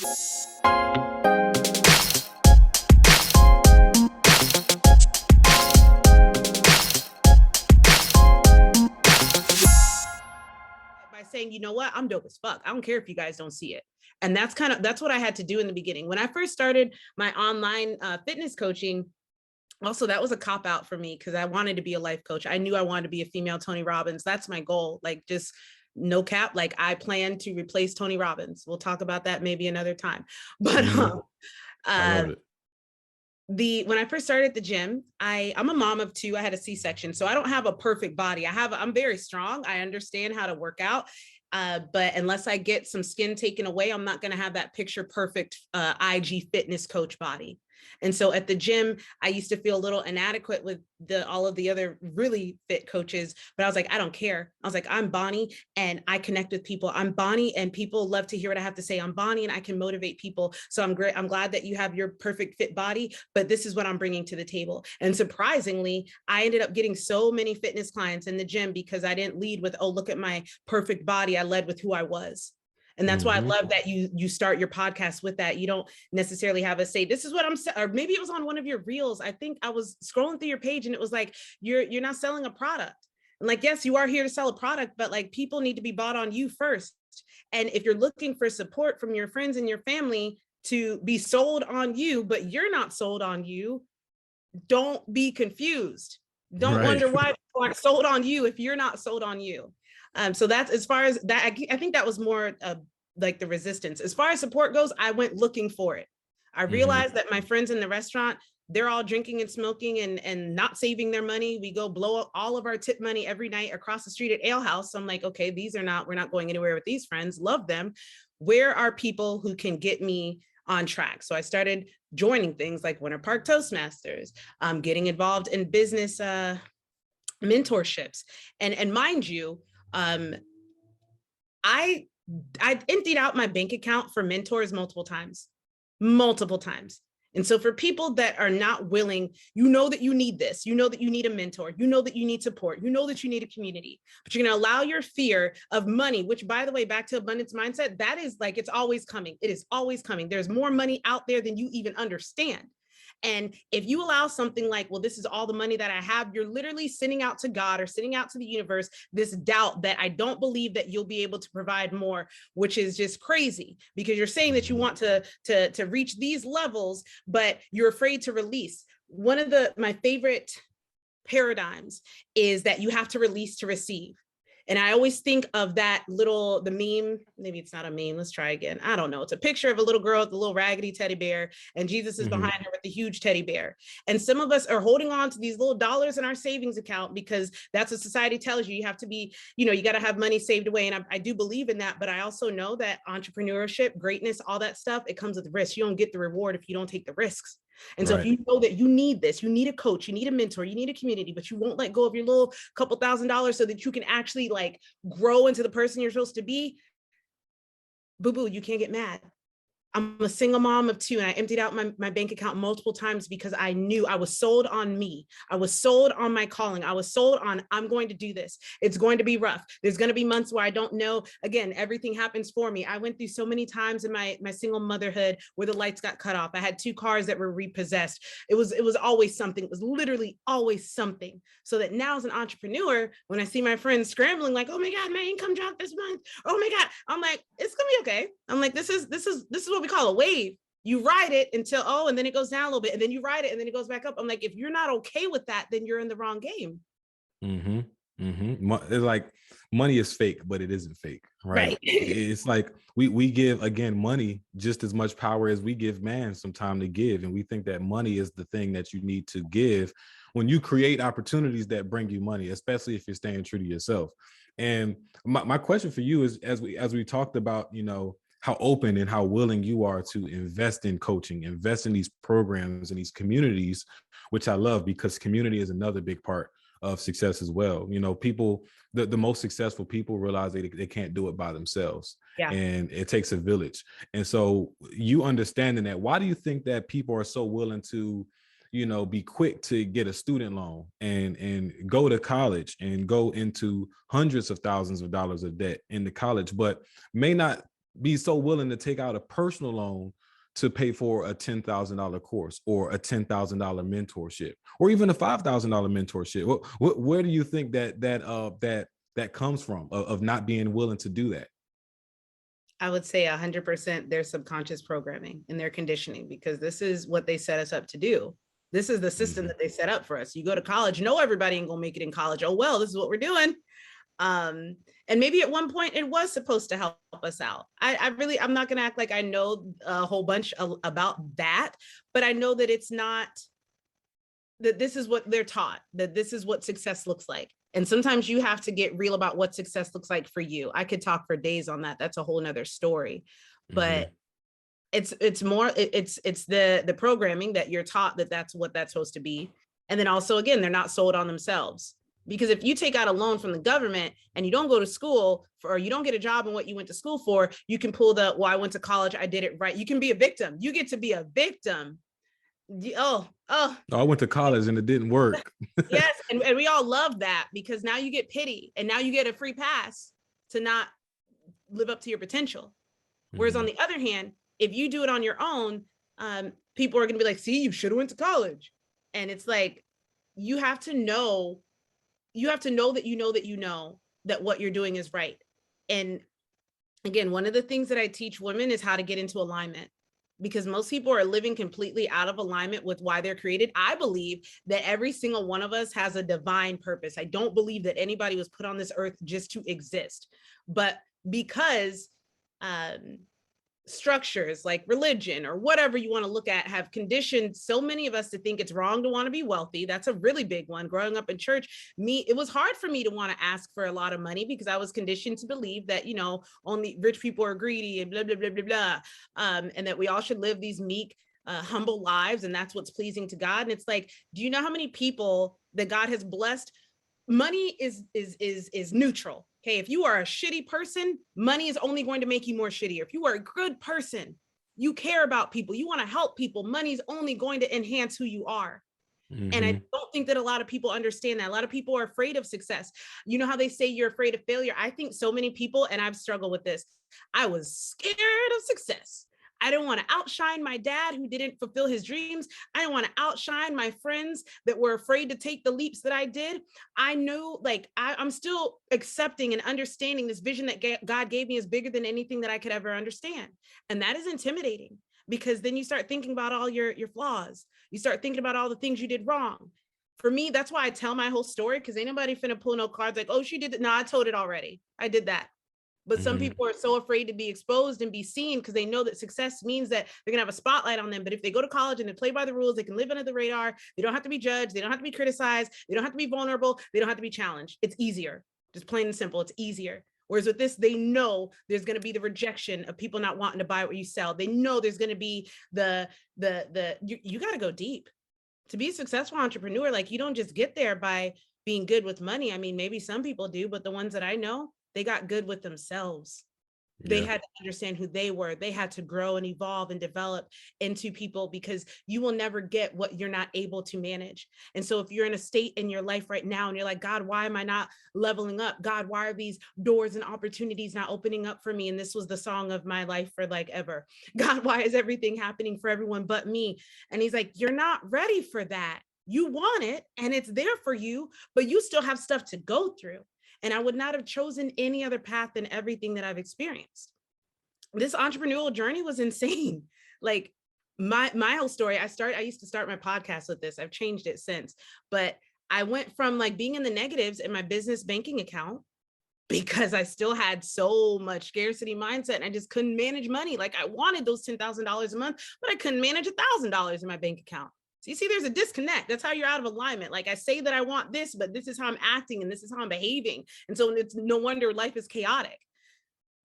By saying, you know what, I'm dope as fuck. I don't care if you guys don't see it. And that's what I had to do in the beginning. When I first started my online fitness coaching, also that was a cop out for me because I wanted to be a life coach. I knew I wanted to be a female Tony Robbins. That's my goal. Like, just no cap. Like, I plan to replace Tony Robbins. We'll talk about that maybe another time. But I love it. When I first started at the gym, I'm a mom of two. I had a C-section, so I don't have a perfect body. I'm very strong. I understand how to work out. But unless I get some skin taken away, I'm not going to have that picture perfect IG fitness coach body. And so at the gym, I used to feel a little inadequate with all of the other really fit coaches, but I was like, I don't care. I was like, I'm Bonnie and I connect with people. I'm Bonnie and people love to hear what I have to say. I'm Bonnie and I can motivate people. So I'm great. I'm glad that you have your perfect fit body, but this is what I'm bringing to the table. And surprisingly, I ended up getting so many fitness clients in the gym because I didn't lead with, oh, look at my perfect body. I led with who I was. And that's why I love that you start your podcast with that. You don't necessarily have a say, this is what I'm, or maybe it was on one of your reels. I think I was scrolling through your page and it was like, you're not selling a product. And like, yes, you are here to sell a product, but like, people need to be bought on you first. And if you're looking for support from your friends and your family to be sold on you, but you're not sold on you, don't be confused. Don't wonder why people aren't sold on you if you're not sold on you. So that's, as far as that, I think that was more like the resistance. As far as support goes, I went looking for it. I realized that my friends in the restaurant, they're all drinking and smoking and not saving their money. We go blow up all of our tip money every night across the street at Ale House. So I'm like, okay, we're not going anywhere with these friends. Love them. Where are people who can get me on track? So I started joining things like Winter Park Toastmasters, getting involved in business mentorships. And mind you, I emptied out my bank account for mentors multiple times. And so for people that are not willing, you know that you need this, you know that you need a mentor, you know that you need support, you know that you need a community, but you're going to allow your fear of money, which, by the way, back to abundance mindset, that is like, it's always coming. It is always coming. There's more money out there than you even understand. And if you allow something like, well, this is all the money that I have, you're literally sending out to God or sending out to the universe this doubt that I don't believe that you'll be able to provide more, which is just crazy, because you're saying that you want to reach these levels, but you're afraid to release. One of my favorite paradigms is that you have to release to receive. And I always think of the meme, maybe it's not a meme, let's try again. I don't know. It's a picture of a little girl with a little raggedy teddy bear, and Jesus is behind her with the huge teddy bear. And some of us are holding on to these little dollars in our savings account because that's what society tells you. You have to be, you got to have money saved away. And I do believe in that, but I also know that entrepreneurship, greatness, all that stuff, it comes with risk. You don't get the reward if you don't take the risks. And so if you know that you need this, you need a coach, you need a mentor, you need a community, but you won't let go of your little couple $1,000s so that you can actually like grow into the person you're supposed to be, boo-boo, you can't get mad. I'm a single mom of two, and I emptied out my bank account multiple times because I knew I was sold on me. I was sold on my calling. I was sold on, I'm going to do this. It's going to be rough. There's going to be months where I don't know. Again, everything happens for me. I went through so many times in my single motherhood where the lights got cut off. I had 2 cars that were repossessed. It was always something. It was literally always something. So that now as an entrepreneur, when I see my friends scrambling, like, oh my God, my income dropped this month. Oh my God. I'm like, it's going to be okay. I'm like, this is what we call a wave. You ride it until, and then it goes down a little bit, and then you ride it and then it goes back up. I'm like, if you're not okay with that, then you're in the wrong game. It's like money is fake, but it isn't fake, right? It's like we give, again, money just as much power as we give man some time to give. And we think that money is the thing that you need to give when you create opportunities that bring you money, especially if you're staying true to yourself. And my question for you is, as we talked about, how open and how willing you are to invest in coaching, invest in these programs and these communities, which I love, because community is another big part of success as well. People, the most successful people realize they can't do it by themselves. And it takes a village. And so you understanding that, why do you think that people are so willing to, be quick to get a student loan and go to college and go into hundreds of thousands of dollars of debt into college, but may not be so willing to take out a personal loan to pay for a $10,000 course or a $10,000 mentorship or even a $5,000 mentorship? Where do you think that comes from of not being willing to do that? I would say 100% their subconscious programming and their conditioning, because this is what they set us up to do. This is the system that they set up for us. You go to college, no, everybody ain't gonna make it in college. Oh, well, this is what we're doing. And maybe at one point it was supposed to help us out. I'm not gonna act like I know a whole bunch about that, but I know that it's not, that this is what they're taught, that this is what success looks like. And sometimes you have to get real about what success looks like for you. I could talk for days on that. That's a whole nother story. But it's the programming that you're taught that that's what that's supposed to be. And then also, again, they're not sold on themselves. Because if you take out a loan from the government and you don't go to school or you don't get a job in what you went to school for, you can pull the, well, I went to college, I did it right. You can be a victim. You get to be a victim. I went to college and it didn't work. Yes, and we all love that, because now you get pity and now you get a free pass to not live up to your potential. Whereas on the other hand, if you do it on your own, people are going to be like, see, you should have went to college. And it's like, you have to know that what you're doing is right. And again, one of the things that I teach women is how to get into alignment, because most people are living completely out of alignment with why they're created. I believe that every single one of us has a divine purpose. I don't believe that anybody was put on this earth just to exist, but because structures like religion or whatever you want to look at have conditioned so many of us to think it's wrong to want to be wealthy. That's a really big one. Growing up in church, it was hard for me to want to ask for a lot of money, because I was conditioned to believe that, only rich people are greedy and blah, blah, blah, blah, blah. And that we all should live these meek, humble lives. And that's what's pleasing to God. And it's like, do you know how many people that God has blessed? Money is neutral. Okay, if you are a shitty person, money is only going to make you more shittier. If you are a good person, you care about people, you want to help people, money is only going to enhance who you are. And I don't think that a lot of people understand that. A lot of people are afraid of success. You know how they say you're afraid of failure? I think so many people, and I've struggled with this, I was scared of success. I didn't want to outshine my dad who didn't fulfill his dreams. I didn't want to outshine my friends that were afraid to take the leaps that I did. I knew, I'm still accepting and understanding this vision that God gave me is bigger than anything that I could ever understand. And that is intimidating, because then you start thinking about all your flaws. You start thinking about all the things you did wrong. For me, that's why I tell my whole story, because ain't nobody finna pull no cards like, oh, she did it. No, I told it already. I did that. But some people are so afraid to be exposed and be seen, because they know that success means that they're gonna have a spotlight on them. But if they go to college and they play by the rules, they can live under the radar. They don't have to be judged. They don't have to be criticized. They don't have to be vulnerable. They don't have to be challenged. It's easier, just plain and simple. It's easier. Whereas with this, they know there's going to be the rejection of people not wanting to buy what you sell. They know there's going to be you got to go deep to be a successful entrepreneur. Like, you don't just get there by being good with money. I mean, maybe some people do, but the ones that I know, they got good with themselves. They had to understand who they were. They had to grow and evolve and develop into people, because you will never get what you're not able to manage. And so if you're in a state in your life right now and you're like, God, why am I not leveling up? God, why are these doors and opportunities not opening up for me? And this was the song of my life for like ever. God, why is everything happening for everyone but me? And he's like, you're not ready for that. You want it and it's there for you, but you still have stuff to go through. And I would not have chosen any other path than everything that I've experienced. This entrepreneurial journey was insane. Like my whole story, I used to start my podcast with this. I've changed it since, but I went from like being in the negatives in my business banking account, because I still had so much scarcity mindset and I just couldn't manage money. Like, I wanted those $10,000 a month, but I couldn't manage $1,000 in my bank account. So you see, there's a disconnect. That's how you're out of alignment. Like, I say that I want this, but this is how I'm acting and this is how I'm behaving. And so it's no wonder life is chaotic.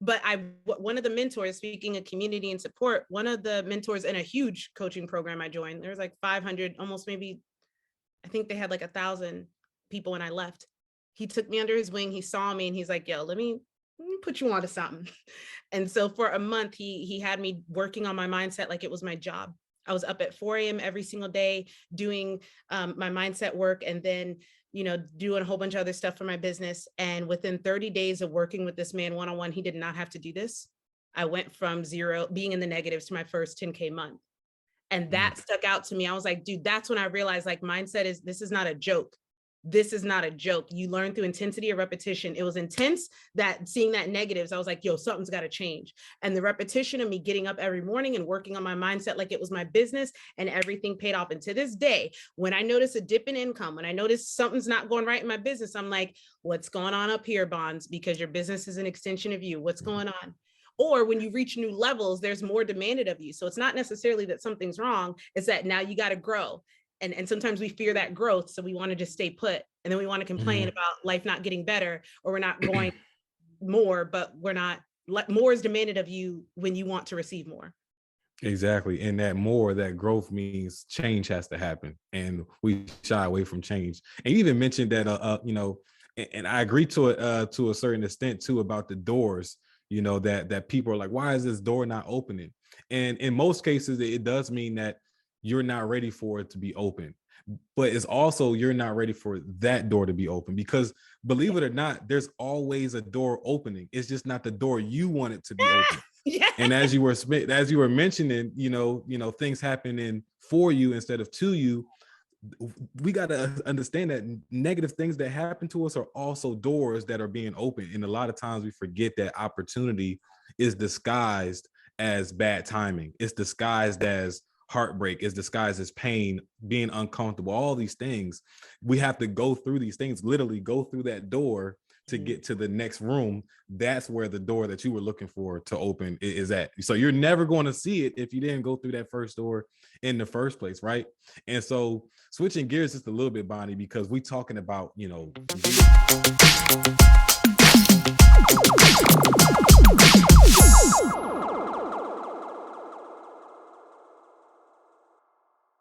But one of the mentors, speaking of community and support, one of the mentors in a huge coaching program I joined, there was like 500, almost maybe, I think they had like 1,000 people when I left. He took me under his wing. He saw me and he's like, yo, let me put you onto something. And so for a month, he had me working on my mindset like it was my job. I was up at 4 a.m. every single day doing my mindset work, and then, doing a whole bunch of other stuff for my business. And within 30 days of working with this man one-on-one, he did not have to do this. I went from zero, being in the negatives, to my first 10K month. And that stuck out to me. I was like, dude, that's when I realized, like, mindset is, this is not a joke. This is not a joke. You learn through intensity of repetition. It was intense, that seeing that negatives, I was like, yo, something's got to change. And the repetition of me getting up every morning and working on my mindset like it was my business, and everything paid off. And to this day, when I notice a dip in income, when I notice something's not going right in my business, I'm like, what's going on up here, Bonds? Because your business is an extension of you. What's going on? Or when you reach new levels, there's more demanded of you. So it's not necessarily that something's wrong, it's that now you got to grow. And sometimes we fear that growth. So we want to just stay put. And then we want to complain about life not getting better, or we're not going more, but we're not, more is demanded of you when you want to receive more. Exactly. And that more, that growth means change has to happen. And we shy away from change. And you even mentioned that, you know, and I agree to it to a certain extent too, about the doors, you know, that people are like, why is this door not opening? And in most cases, it does mean that you're not ready for it to be open. But it's also, you're not ready for that door to be open, because believe it or not, there's always a door opening. It's just not the door you want it to be open. Yeah. And as you were mentioning, you know, things happening for you instead of to you. We got to understand that negative things that happen to us are also doors that are being opened. And a lot of times we forget that opportunity is disguised as bad timing. It's disguised as heartbreak, is disguised as pain, being uncomfortable, all these things. We have to go through these things, literally go through that door to get to the next room. That's where the door that you were looking for to open is at. So you're never going to see it if you didn't go through that first door in the first place, right? And so switching gears just a little bit, Bonnie, because we talking about, you know,